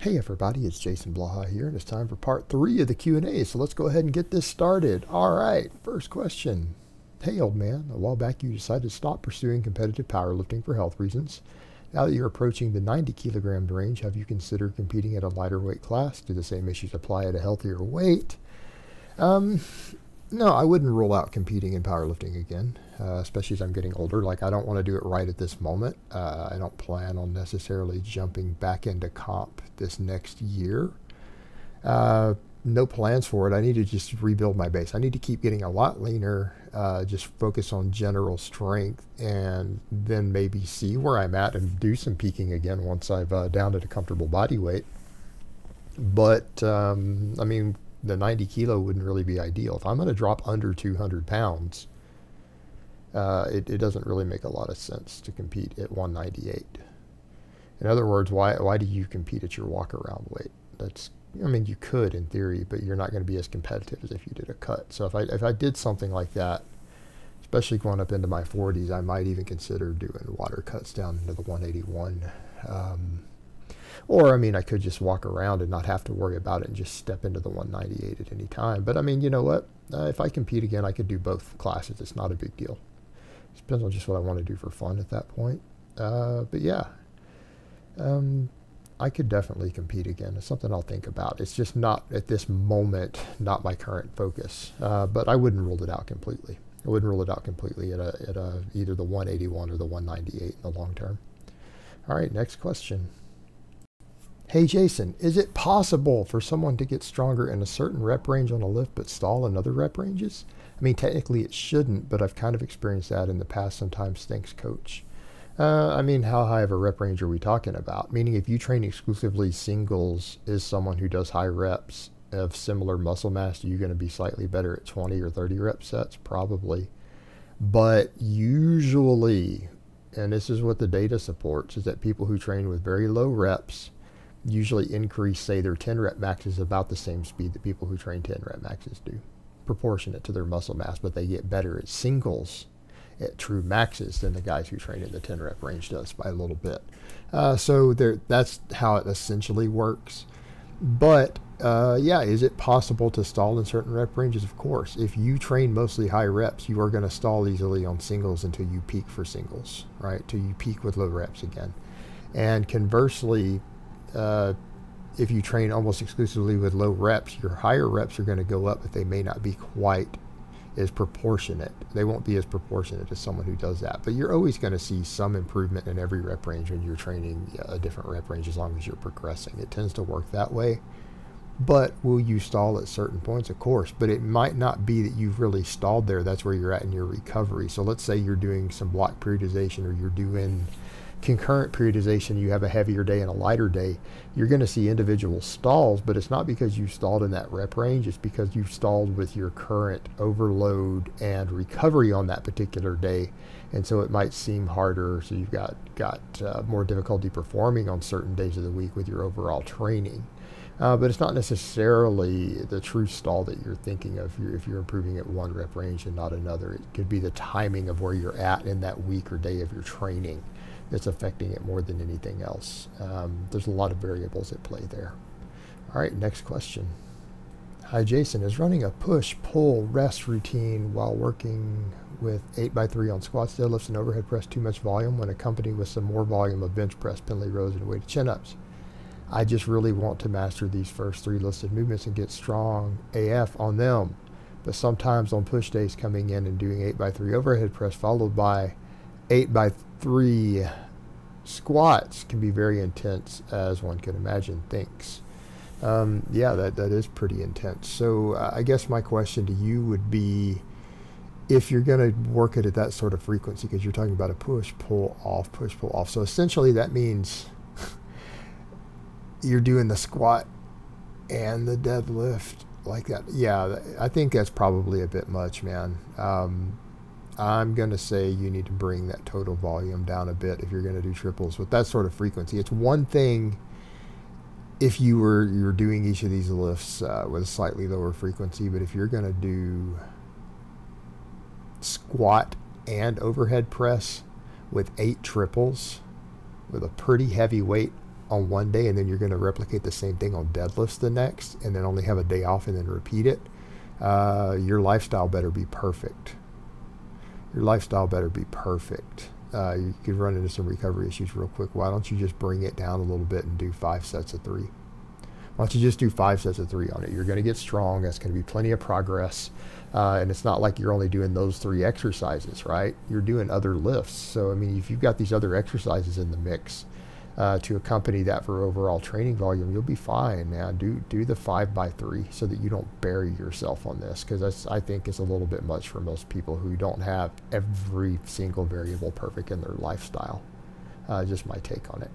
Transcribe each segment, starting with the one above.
Hey everybody, it's Jason Blaha here, and it's time for part 3 of the Q&A, so let's go ahead and get this started. Alright, first question. Hey old man, a while back you decided to stop pursuing competitive powerlifting for health reasons. Now that you're approaching the 90 kilogram range, have you considered competing at a lighter weight class? Do the same issues apply at a healthier weight? No, I wouldn't rule out competing in powerlifting again, especially as I'm getting older. Like, I don't want to do it right at this moment. I don't plan on necessarily jumping back into comp this next year. No plans for it. I need to just rebuild my base. I need to keep getting a lot leaner, just focus on general strength, and then maybe see where I'm at and do some peaking again once I've down at a comfortable body weight. But, I mean, the 90 kilo wouldn't really be ideal. If I'm going to drop under 200 pounds, it doesn't really make a lot of sense to compete at 198. In other words, why do you compete at your walk-around weight? I mean, you could in theory, but you're not going to be as competitive as if you did a cut. So if I did something like that, especially going up into my 40s, I might even consider doing water cuts down into the 181. Or, I mean, I could just walk around and not have to worry about it and just step into the 198 at any time. But, I mean, you know what? If I compete again, I could do both classes. It's not a big deal. It depends on just what I want to do for fun at that point. But, yeah. I could definitely compete again. It's something I'll think about. It's just not, at this moment, not my current focus. But I wouldn't rule it out completely. I wouldn't rule it out completely at either the 181 or the 198 in the long term. All right, next question. Hey Jason, is it possible for someone to get stronger in a certain rep range on a lift but stall in other rep ranges? I mean, technically it shouldn't, but I've kind of experienced that in the past sometimes. Thanks, coach. I mean, how high of a rep range are we talking about? Meaning if you train exclusively singles, is someone who does high reps of similar muscle mass, are you going to be slightly better at 20 or 30 rep sets? Probably. But usually, and this is what the data supports, is that people who train with very low reps usually increase, say, their 10 rep maxes about the same speed that people who train 10 rep maxes do, proportionate to their muscle mass, but they get better at singles at true maxes than the guys who train in the 10 rep range does by a little bit. So that's how it essentially works. But yeah, is it possible to stall in certain rep ranges? Of course. If you train mostly high reps, you are going to stall easily on singles until you peak for singles, right? Till you peak with low reps again. And conversely, if you train almost exclusively with low reps, your higher reps are going to go up, but they may not be quite as proportionate. They won't be as proportionate as someone who does that. But you're always going to see some improvement in every rep range when you're training a different rep range, as long as you're progressing. It tends to work that way. But will you stall at certain points? Of course. But it might not be that you've really stalled there. That's where you're at in your recovery. So let's say you're doing some block periodization, or you're doing concurrent periodization, you have a heavier day and a lighter day. You're going to see individual stalls, but it's not because you stalled in that rep range. It's because you've stalled with your current overload and recovery on that particular day. And so it might seem harder. So you've got more difficulty performing on certain days of the week with your overall training. But it's not necessarily the true stall that you're thinking of if you're improving at one rep range and not another. It could be the timing of where you're at in that week or day of your training that's affecting it more than anything else. There's a lot of variables at play there. All right, next question. Hi Jason, is running a push-pull rest routine while working with 8x3 on squats, deadlifts, and overhead press too much volume when accompanied with some more volume of bench press, pendlay rows, and weighted chin-ups? I just really want to master these first 3 listed movements and get strong AF on them. But sometimes on push days, coming in and doing 8x3 overhead press followed by 8x3 squats can be very intense, as one can imagine. Thanks. Yeah, that is pretty intense. So I guess my question to you would be, if you're going to work it at that sort of frequency, because you're talking about a push, pull off, push, pull off. So essentially that means you're doing the squat and the deadlift like that. Yeah, I think that's probably a bit much, man. I'm going to say you need to bring that total volume down a bit if you're going to do triples with that sort of frequency. It's one thing if you're doing each of these lifts with a slightly lower frequency, but if you're going to do squat and overhead press with 8 triples with a pretty heavy weight on one day, and then you're going to replicate the same thing on deadlifts the next, and then only have a day off and then repeat it, your lifestyle better be perfect. Your lifestyle better be perfect. You could run into some recovery issues real quick. Why don't you just bring it down a little bit and do 5 sets of 3? Why don't you just do 5 sets of 3 on it? You're going to get strong. That's going to be plenty of progress. And it's not like you're only doing those 3 exercises, right? You're doing other lifts. So, I mean, if you've got these other exercises in the mix to accompany that for overall training volume, you'll be fine, man. Do the 5 by 3 so that you don't bury yourself on this, because that's, I think, is a little bit much for most people who don't have every single variable perfect in their lifestyle. Just my take on it.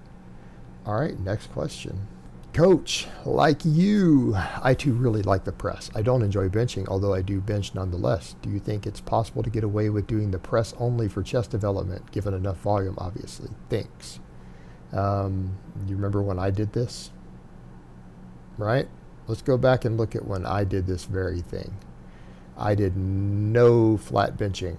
All right, next question. Coach, like you, I too really like the press. I don't enjoy benching, although I do bench nonetheless. Do you think it's possible to get away with doing the press only for chest development, given enough volume, obviously? Thanks. You remember when I did this? Right? Let's go back and look at when I did this very thing. I did no flat benching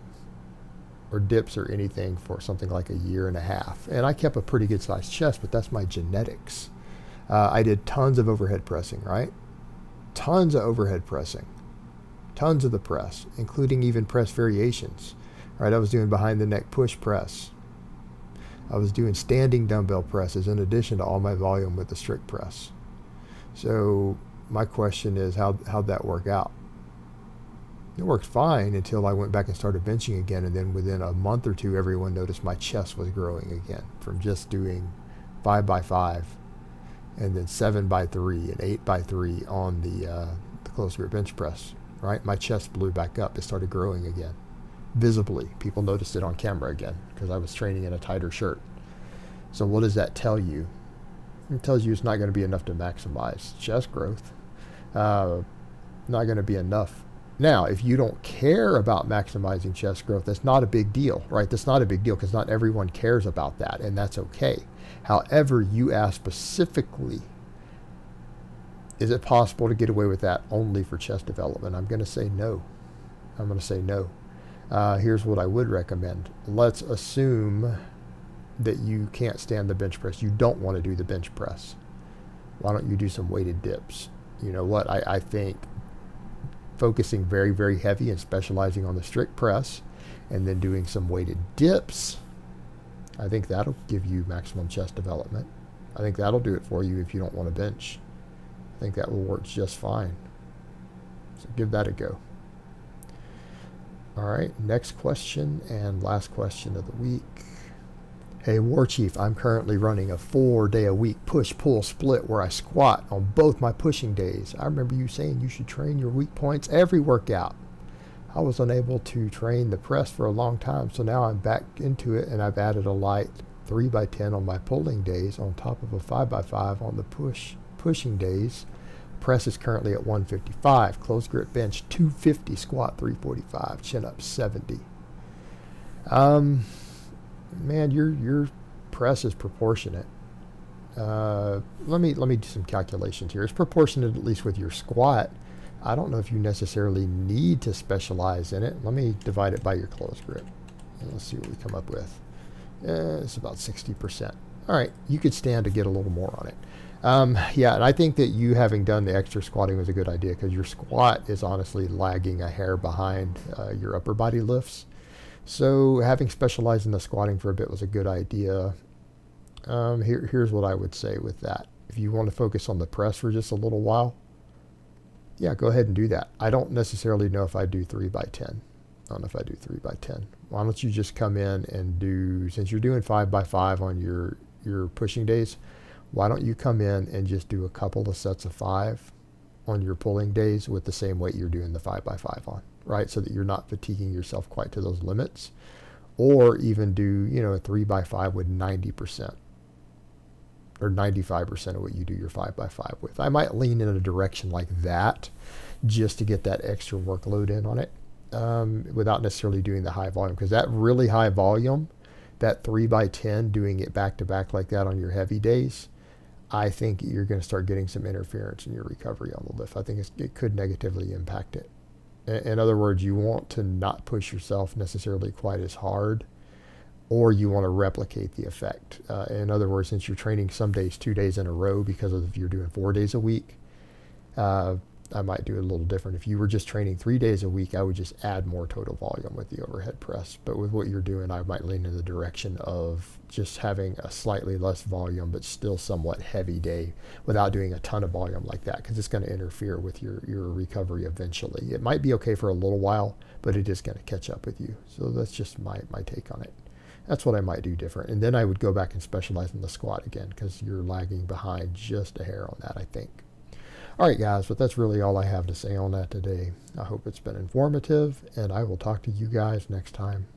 or dips or anything for something like 1.5 years. And I kept a pretty good sized chest, but that's my genetics. I did tons of overhead pressing, right? Tons of overhead pressing. Tons of the press, including even press variations. Right? I was doing behind the neck push press. I was doing standing dumbbell presses in addition to all my volume with the strict press. So my question is, how'd that work out? It worked fine until I went back and started benching again, and then within a month or two, everyone noticed my chest was growing again from just doing 5 by 5 and then 7 by 3 and 8 by 3 on the close grip bench press, right? My chest blew back up. It started growing again. Visibly, people noticed it on camera again because I was training in a tighter shirt. So what does that tell you? It tells you it's not going to be enough to maximize chest growth. Not going to be enough. Now, if you don't care about maximizing chest growth, that's not a big deal, right? That's not a big deal because not everyone cares about that, and that's okay. However, you ask specifically, is it possible to get away with that only for chest development? I'm going to say no. I'm going to say no. Here's what I would recommend. Let's assume that you can't stand the bench press. You don't want to do the bench press. Why don't you do some weighted dips? You know what? I think focusing very, very heavy and specializing on the strict press and then doing some weighted dips, I think that'll give you maximum chest development. I think that'll do it for you if you don't want to bench. I think that will work just fine. So give that a go. All right, next question and last question of the week. Hey, Warchief, I'm currently running a 4-day-a-week push-pull split where I squat on both my pushing days. I remember you saying you should train your weak points every workout. I was unable to train the press for a long time, so now I'm back into it, and I've added a light 3 by 10 on my pulling days on top of a 5 by 5 on the pushing days. Press is currently at 155, close grip bench 250, squat 345, chin up 70. Man, your press is proportionate. Let me do some calculations here. It's proportionate at least with your squat. I don't know if you necessarily need to specialize in it. Let me divide it by your close grip. And let's see what we come up with. It's about 60%. All right, you could stand to get a little more on it. Yeah, and I think that you having done the extra squatting was a good idea because your squat is honestly lagging a hair behind your upper body lifts. So having specialized in the squatting for a bit was a good idea. Here's what I would say with that. If you want to focus on the press for just a little while, yeah, go ahead and do that. I don't necessarily know if I do 3 by 10. I don't know if I do 3 by 10. Why don't you just come in and do, since you're doing 5 by 5 on your pushing days, why don't you come in and just do a couple of sets of 5 on your pulling days with the same weight you're doing the 5 by 5 on, right? So that you're not fatiguing yourself quite to those limits. Or even do, you know, a 3 by 5 with 90% or 95% of what you do your 5 by 5 with. I might lean in a direction like that just to get that extra workload in on it without necessarily doing the high volume, because that really high volume, that 3 by 10, doing it back to back like that on your heavy days, I think you're going to start getting some interference in your recovery on the lift. I think it could negatively impact it. In other words, you want to not push yourself necessarily quite as hard or you want to replicate the effect. In other words, since you're training some days 2 days in a row because of you're doing 4 days a week, I might do it a little different. If you were just training 3 days a week, I would just add more total volume with the overhead press. But with what you're doing, I might lean in the direction of just having a slightly less volume, but still somewhat heavy day without doing a ton of volume like that, because it's going to interfere with your recovery eventually. It might be okay for a little while, but it is going to catch up with you. So that's just my take on it. That's what I might do different. And then I would go back and specialize in the squat again, because you're lagging behind just a hair on that, I think. All right, guys, but that's really all I have to say on that today. I hope it's been informative, and I will talk to you guys next time.